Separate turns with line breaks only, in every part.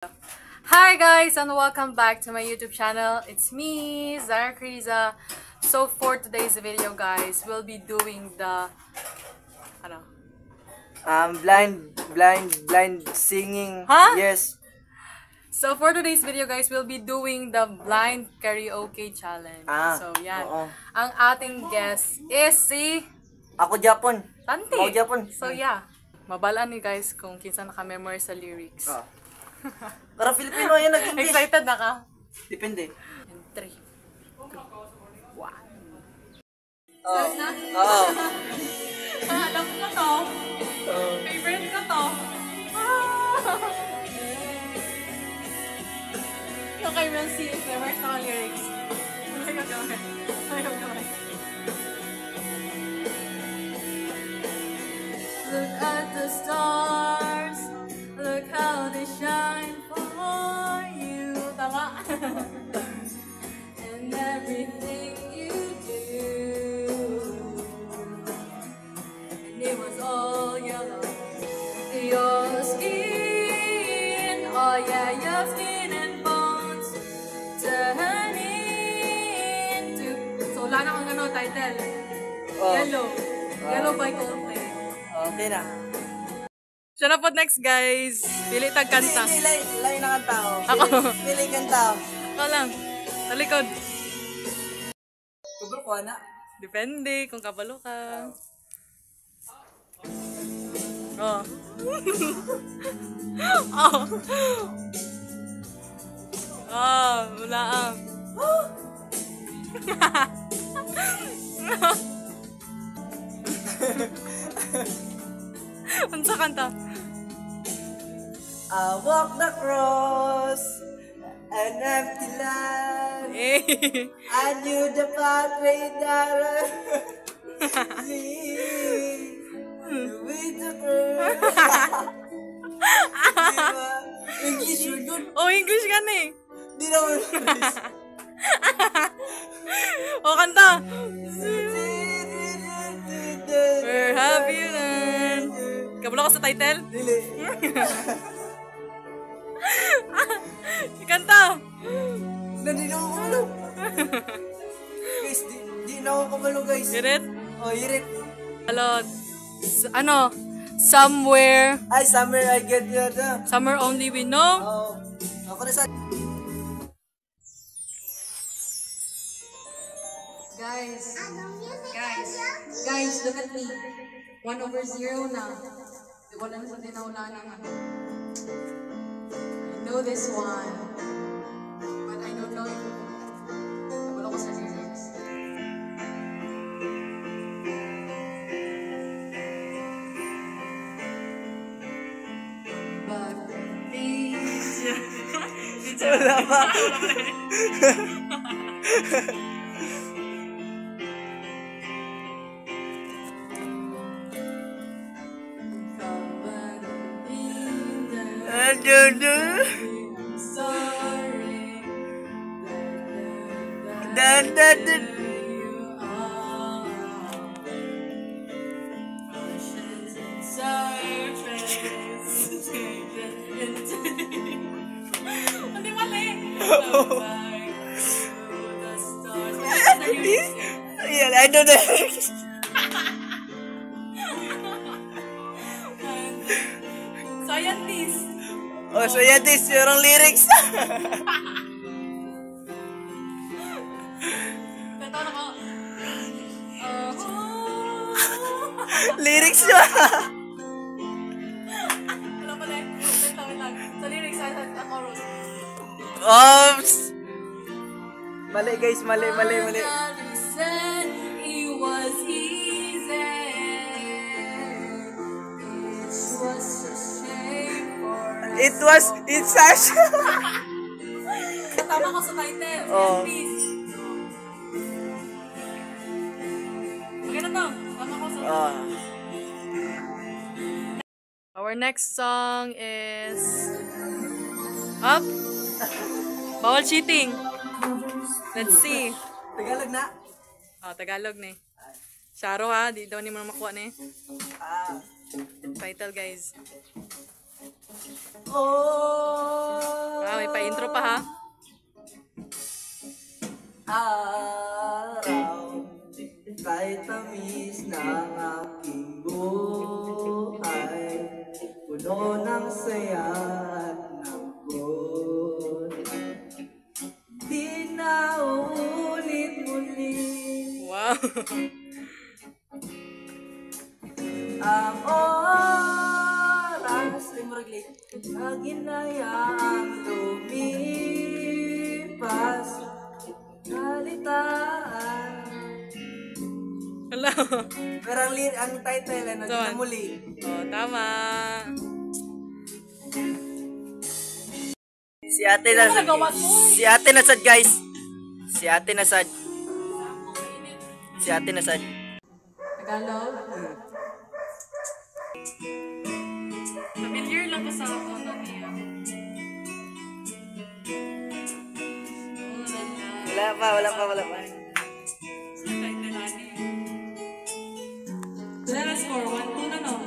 Hi guys and welcome back to my YouTube channel. It's me, Zara Kriza. So for today's video guys, we'll be doing the
blind singing.
Huh?
Yes.
So for today's video guys, we'll be doing the blind karaoke challenge. So yan.
Oo.
Ang ating guest is si
Ako Japon.
Tanti.
Ako Japon.
So yeah. Mabalaan ni guys kung kinsa naka-memory sa lyrics.
Para Filipino yan nag-English.
Excited na ka?
Depende.
In 3, 2, 1.
Oo.
Alam ko to. Favorite ko to. Yung kay Rancy, memory sa lyrics. Look at the stars, look how they shine for you. Tama? And everything you do. And it was all yellow. Your skin, oh yeah, your skin and bones turn into. So, wala na kang ano, title. Yellow. Yellow by Coldplay.
Okay na.
Siya na po next, guys. Pili tag kanta.
Lain na kanta ko.
Ako.
Pili kanta.
Ako lang. Sa likod.
Kubro ko na.
Depende kung kabalo ka. Oh. Oh. Oh, wala ah. Ano sa kanta?
I walk the cross, an empty land.
Eh.
I knew the pathway that I see. With the English yun good.
Oh, English ka na eh.
Di naman English.
Oh, kanta. Where have you been? Kabalo ka sa title?
Dili.
Kanta.
Di na ako kabalo. Guys, di na ako kabalo guys.
Get it?
Oh, hirit.
Hello. Ano? Somewhere.
Ay, summer, I get you na.
Summer only we know.
Oh, ako na sa...
Guys, look at me. 1/0 na. Wala na sa tinaulan ng ano. I know this one. But I don't know if wala ko sa lyrics. But things...
Wala ba?
Hindi mali.
Yeah, I know that.
Scientist.
Oh, so yan this yung lyrics.
Katawa na ko.
Lyrics yun.
Wala pala eh. Wait lang. Sa lyrics, I had a chorus.
Oops. Mali guys, mali.
It was easy.
It's such.
Tama ko sa title.
Oh.
Please. Okay na to. Tama ko sa Our next song is Up. Bawal cheating. Let's see.
Tagalog na.
Oh, Tagalog na eh. Sharo ha, di daw ni mo makuha na eh. Title guys.
Oh,
May pa-intro pa ha.
araw, kahit tamis ng aking buhay, puno ng saya at ng di na ulit muli.
Wow.
Ang oras na ginayaang lumipas, kalitaan.
Hello.
Pero ang title ay
So,
na muli.
Oh, tama.
Si ate nasad. Si ate nasad, guys. Si ate nasad. Si ate nasad.
Tagalog. Familiar lang ka sa ako na niya.
Wala pa.
Let's score 1-2 na no.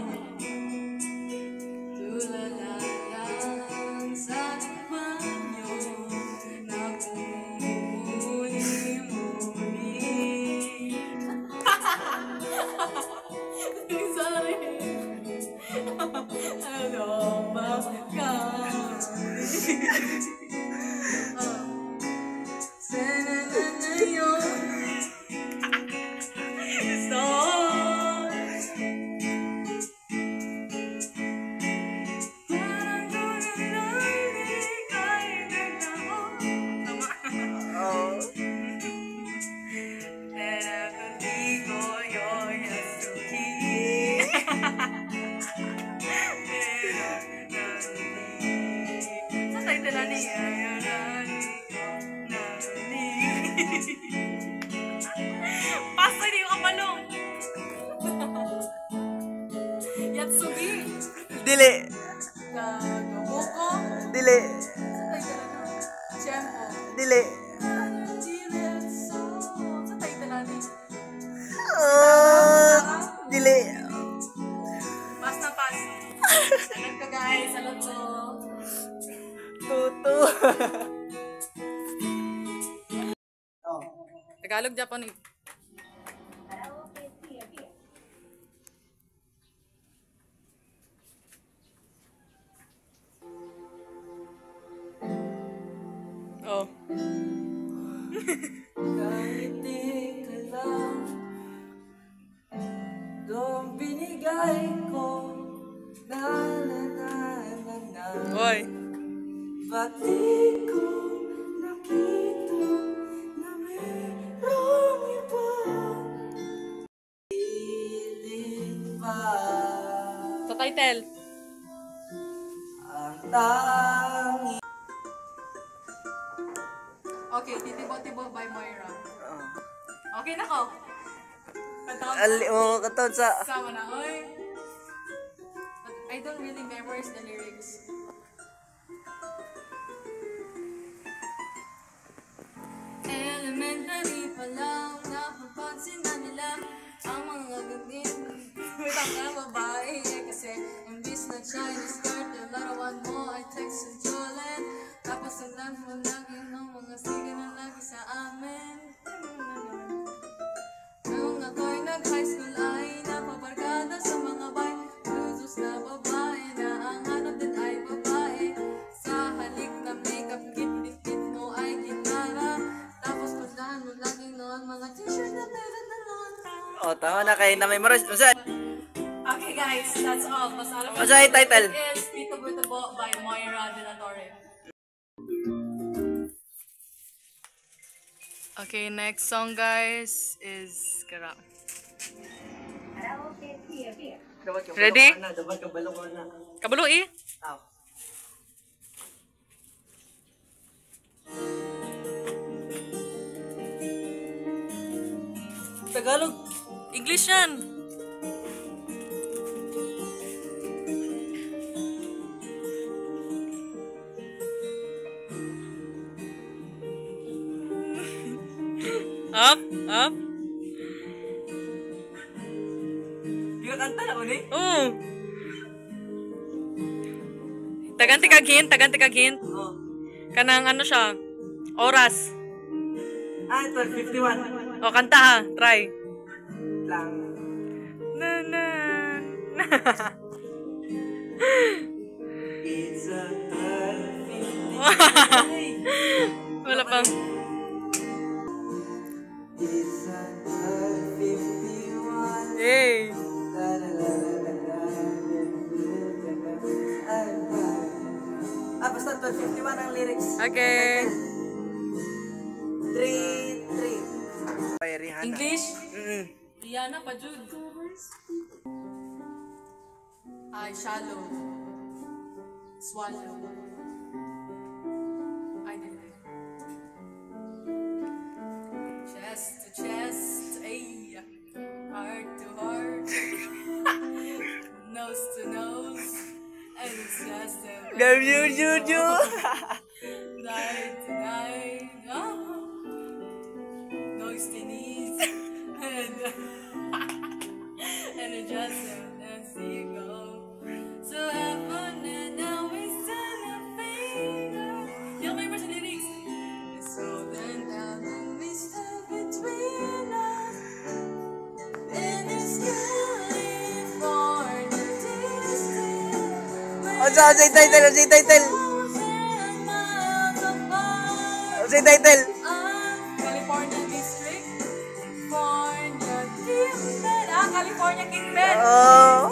Tulalang sa banyo na muli-muli. Sorry. Ano ba sana na yun.
Paso, hindi ko kamalong.
Yatsugi.
Dili.
Buko.
Dili.
Tiyempo.
Dili.
Sa tayo talani.
Dili.
Pas na pas.
Alam ka guys, alam ko.
Tutu. Oh.
Tagalog, Japanese. Oh.
Kahit ka lang, doon binigay ko na.
Oy.
Ba't di ko nakita na merong iba? Piling pa
Sa title.
ang tangi.
Okay, Titibo-Tibo by Moira. Okay na ko. Kanta ko.
Katawad sa...
Sama na, oy. But I don't really memorize the lyrics. Elementary pa lang, napapansin na nila ang mga gandin. Mga babae kasi imbis na Chinese skirt, larawan mo ay Texas Jolene. Tapos ang lang mo lagi ng mga siga na lagi sa amin. Nung ako'y nag-high school ay napabarkada sa mga bay. Luzos na babae na ang hanap din ay babae. Sa halik na makeup kit, bit mo ay gitara. Tapos puntahan mo laging noon mga t-shirt na meron na lonta.
Oh, tama na kayo na memorize.
Okay guys, that's all. Basta alam mo,
What's the title?
It is Titibo-Tibo by Moira de la Torre.
Okay, next song guys is Kara. Ready?
Dapat kabalo ko na.
Kabalo eh.
Aw. Tagalog.
English yan. Up, up.
Di ka kanta na ko ni?
Oh. Taganti kag hint.
Oh.
Kanang ano siya? Oras.
12:51.
O, kanta ha. Try.
Lang.
Na na.
It's a 12:51.
Wala pa.
It's a 12:51.
Hey.
Basta 12:51 ang lyrics.
Okay.
3. Ay, Rihanna.
English?
Rihanna pa, Jude. I shallow. Swallow. I did it. Chest to chest, ay. Heart to heart. Nose to nose. And it's just a
Juju.
night to night. Oh. Nose to knees. And it just as you go. So heaven and now it's still a finger. Yung may verse lyrics. It's rolling down the mist between us. And it's California distant.
Say title.
California District. California Kingdom.
Oh.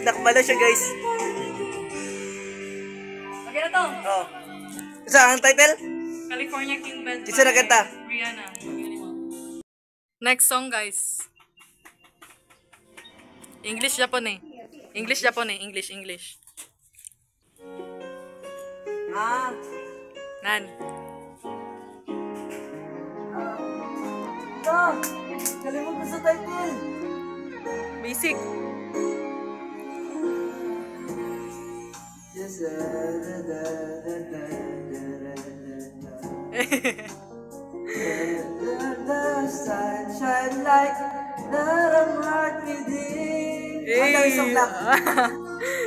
Nakmala siya, guys.
Okay na to.
Oh. Isa ang title?
California King Bed.
Isa na kanta.
Rihanna. Next song, guys. English, Japan eh. English. Nan.
Kalimut mo sa title.
Basic.
The sunshine like the heart within. Ang dami sa flap.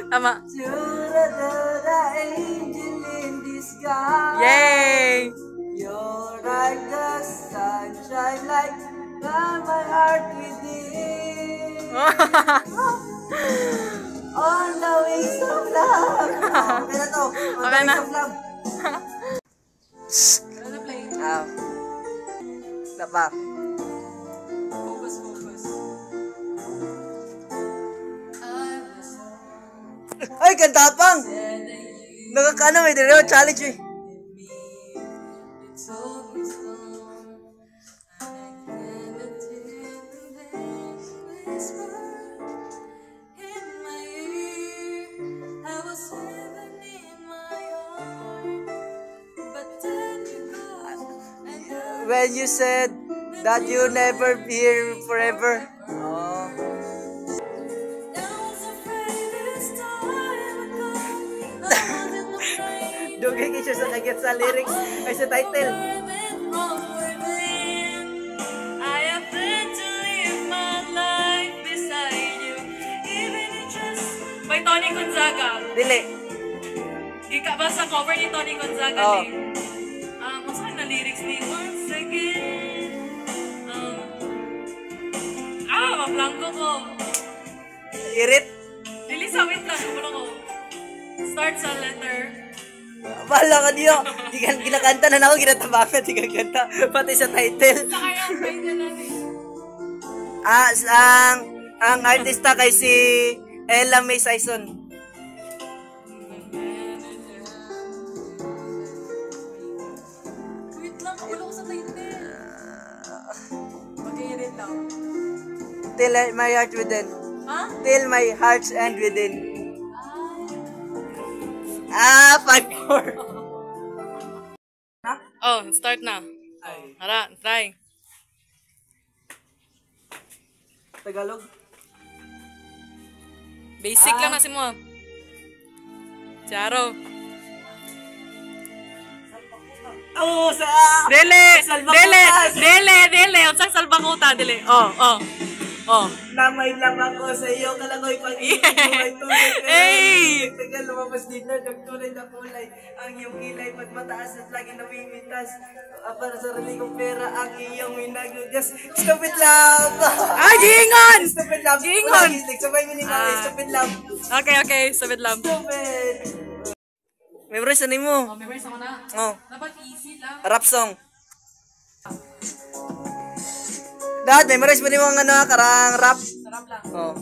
Tama.
The angel in disguise.
Yay!
You're like the sunshine like my heart within. On the wings of love. Okay na to. On the
Okay na.
wings of love.
Ano play?
Napa.
Focus.
Ay, kantapang! Nakakano may dire challenge eh. When you said that you never be here forever. Oh. Dugay kayo sa naget sa lyrics ay sa title.
I have planned to live my life beside you, even if just
By Tony Gonzaga.
Dili.
Gika ba sa cover ni Tony Gonzaga
Oh.
ni? Masa na lyrics ni Once Again. Mablangko ko.
Irit.
Dili sa wait lang. Ano ko? Start sa letter.
Bahala ka niyo. Di ka kinakanta na ako, kinatabakan, di ka kanta. Pati sa title.
sa kaya ang pwede natin.
Ang artista kay si Ella May Sison.
Wait lang, kabalo ko sa title. Mag-i-read lang.
Till my heart within.
Ha?
Till my heart's end within. 5-4.
Oh, start na. Hara, try.
Tagalog.
Basic lang na si mo. Charo.
Oh, sa...
Dele!
Salbakutas!
Dele! Unsang salbakuta, dele. Oh.
Oh.
Namay lang ako sa iyo, kalakoy pag-ibig mo ay tunay ka.
Hey!
Tagal lumabas din na, nagtunay na kulay. Ang iyong kilay, pag mataas at lagi nawimitas. Para sa sarili kong pera, ang iyong minagugas. Stupid love!
Ah, gingon!
Stupid love!
Gingon!
Wala gislig, sabay mo ni Mami, stupid love!
Okay, sabit lang.
Stupid!
Memorize na mo.
Oh, memorize ako na.
Oh,
Dapat easy lang.
rap song. Dad, memorize mo ni mo ang ano, karang rap.
Sarap lang.
Oh.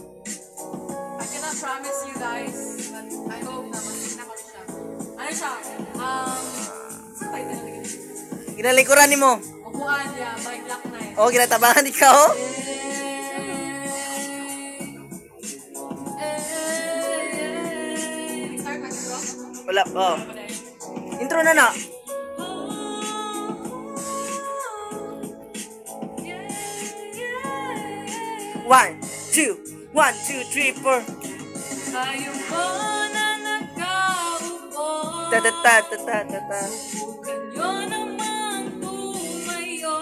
I cannot promise you guys, but I hope na masina ko siya. Ano siya? Saan tayo tinalagay?
Ginalikuran ni mo.
Upuan niya, by Black Knight.
Oh, ginatabangan ikaw.
Start my bro.
Wala, oh. Intro na na. One, two, 3, 4.
Kayo po na nakaupo.
Ta ta ta ta ta ta ta.
Subukan nyo namang tumayo.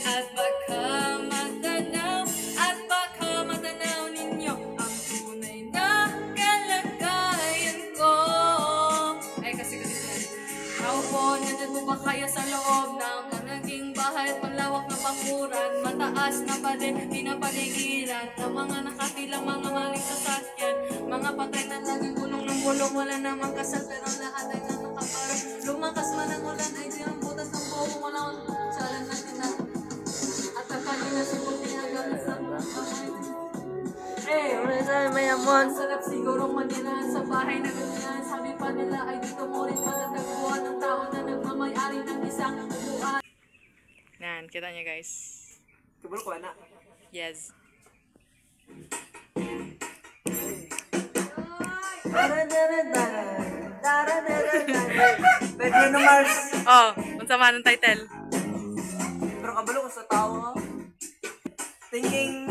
At baka matanaw ninyo ang tunay na kalagayan ko. Ay, kasi ganito yan. Tao po, nandyan mo ba kayo sa loob ng naging bahay at malawak na bakuran? Mataas na pader, pinapaligiran ng mga nakakilang mga maling sasakyan. Mga patay na laging gulong ng gulong, wala namang kasal pero lahat ay nakakaparang. Lumakas man ang ulan ay di ang butas ng buhong, wala akong salan na tinan. At ang kanina si Puti hanggang sa kamay.
Mayamon.
Sarap sigurong manirahan sa bahay na ganyan. Sabi pa nila ay dito mo rin matatagpuan ng tao na nagmamayari ng isang upuan.
Yan, kita niyo guys.
Kabalo ko, anak.
Yes.
Pwede yun, Mars.
Oh, unsa man ang title?
Pero kabalo ko sa tao, ha? Thinking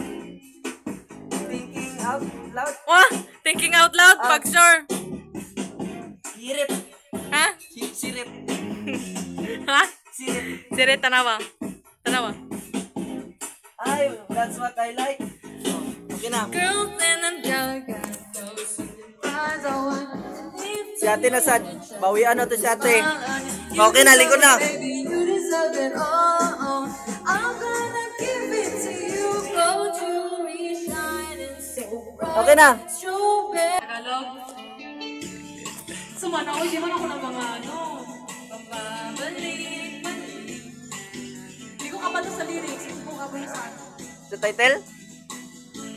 out loud.
Oh, thinking out loud, pag sure.
Sirip.
Ha?
Sirip.
Ha?
Sirip.
Sire, tanawa. Tanawa.
Ay, that's what I like. Okay na.
Girls and I'm drunk, those eyes I want to leave.
Si ate na sad. Bawian na to si ate. Okay na, likod na.
Baby, you deserve it all. I'm gonna give it to you. Gold jewelry shining so bright.
Okay na.
Strawberry.
Tagalog. Sumana ako, di man ako ng mga ano.
Pabalik.
Hindi ko kabalo sa lyrics. Hindi ko kabalo sa ano.
Sa title?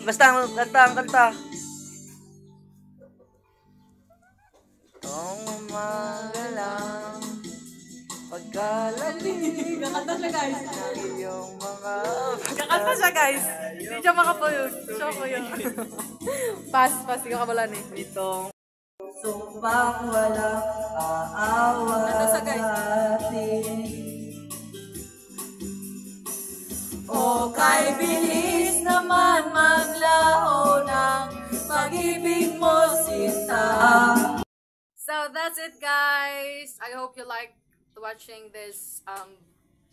Basta ang kanta. Itong umaga lang, pagkalamig
Kakanta siya guys.
ng iyong mga...
Kakanta siya guys. Hindi siya makapuyog. Show ko yun. Pass. Hindi ko kabalan eh.
Itong
Sumpang wala aawa
Ano sa guys?
atin. O kay bilis naman maglaho ng pag-ibig mo sinta.
So that's it guys. I hope you liked watching this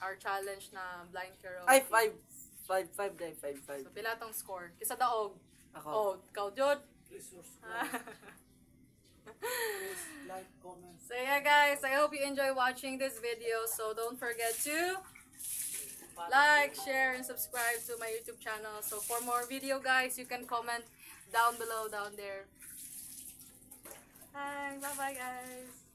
our challenge na blind karaoke.
ay 5 day 5.
So pila tong score? Kisa daog.
Ako.
Oh, ikaw jud.
Like, comment.
So yeah guys, I hope you enjoy watching this video. So don't forget to like, share, and subscribe to my YouTube channel. So for more video guys, you can comment down below down there. Hi, bye bye guys.